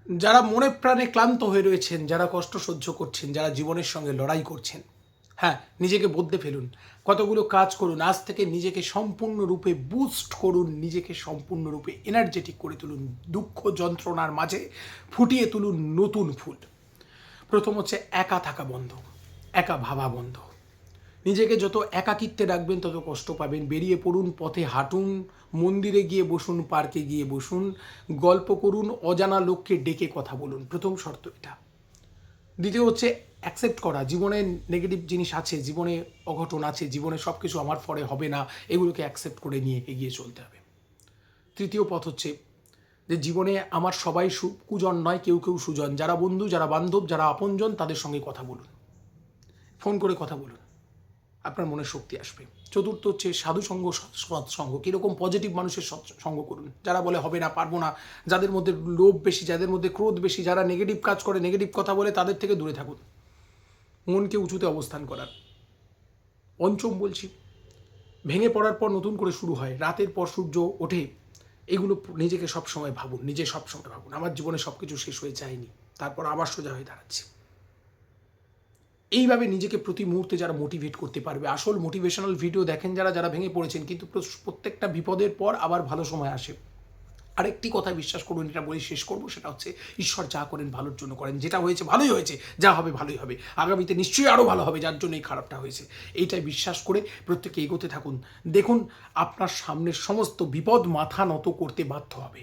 যারা মনে প্রাণে ক্লান্ত হয়ে রয়েছেন, যারা কষ্ট সহ্য করছেন, যারা জীবনের সঙ্গে লড়াই করছেন, হ্যাঁ, নিজেকে বদলে ফেলুন, কতগুলো কাজ করুন, আজ থেকে নিজেকে সম্পূর্ণরূপে বুস্ট করুন, নিজেকে সম্পূর্ণরূপে এনার্জেটিক করে তুলুন, দুঃখ যন্ত্রণার মাঝে ফুটিয়ে তুলুন নতুন ফুল। প্রথম হচ্ছে একা থাকা বন্ধ, একা ভাবা বন্ধ। নিজেকে যত একাকিত্বে রাখবেন তত কষ্ট পাবেন। বেরিয়ে পড়ুন, পথে হাঁটুন, মন্দিরে গিয়ে বসুন, পার্কে গিয়ে বসুন, গল্প করুন, অজানা লোককে ডেকে কথা বলুন। প্রথম শর্ত এটা। দ্বিতীয় হচ্ছে অ্যাকসেপ্ট করা, জীবনে নেগেটিভ জিনিস আছে, জীবনে অঘটন আছে, জীবনে সব কিছু আমার ফলে হবে না, এগুলোকে অ্যাকসেপ্ট করে নিয়ে এগিয়ে চলতে হবে। তৃতীয় পথ হচ্ছে যে জীবনে আমার সবাই কুজন নয়, কেউ কেউ সুজন। যারা বন্ধু, যারা বান্ধব, যারা আপনজন, তাদের সঙ্গে কথা বলুন, ফোন করে কথা বলুন, আপনার মনে শক্তি আসবে। চতুর্থ হচ্ছে সাধুসঙ্গ, সৎসঙ্গ। কীরকম পজিটিভ মানুষের সঙ্গ করুন, যারা বলে হবে না, পারবো না, যাদের মধ্যে লোভ বেশি, যাদের মধ্যে ক্রোধ বেশি, যারা নেগেটিভ কাজ করে, নেগেটিভ কথা বলে, তাদের থেকে দূরে থাকুন। মনকে উঁচুতে অবস্থান করার। পঞ্চম বলছি, ভেঙে পড়ার পর নতুন করে শুরু হয়, রাতের পর সূর্য ওঠে, এগুলো নিজেকে সবসময় ভাবুন, নিজে সবসময় ভাবুন আমার জীবনে সব কিছু শেষ হয়ে যায়নি, তারপর আবার সোজা হয়ে দাঁড়াচ্ছি। এইভাবে নিজেকে প্রতি মুহূর্তে যারা মোটিভেট করতে পারবে, আসল মোটিভেশনাল ভিডিও দেখেন যারা, যারা ভেঙে পড়েছেন, কিন্তু প্রত্যেকটা বিপদের পর আবার ভালো সময় আসে। আরেকটি কথা বিশ্বাস করুন, এটা বলে শেষ করবো, সেটা হচ্ছে ঈশ্বর যা করেন ভালোর জন্য করেন। যেটা হয়েছে ভালোই হয়েছে, যা হবে ভালোই হবে, আগামীতে নিশ্চয়ই আরও ভালো হবে, যার জন্য এই খারাপটা হয়েছে। এইটাই বিশ্বাস করে প্রত্যেকে এগোতে থাকুন। দেখুন আপনার সামনের সমস্ত বিপদ মাথা নত করতে বাধ্য হবে।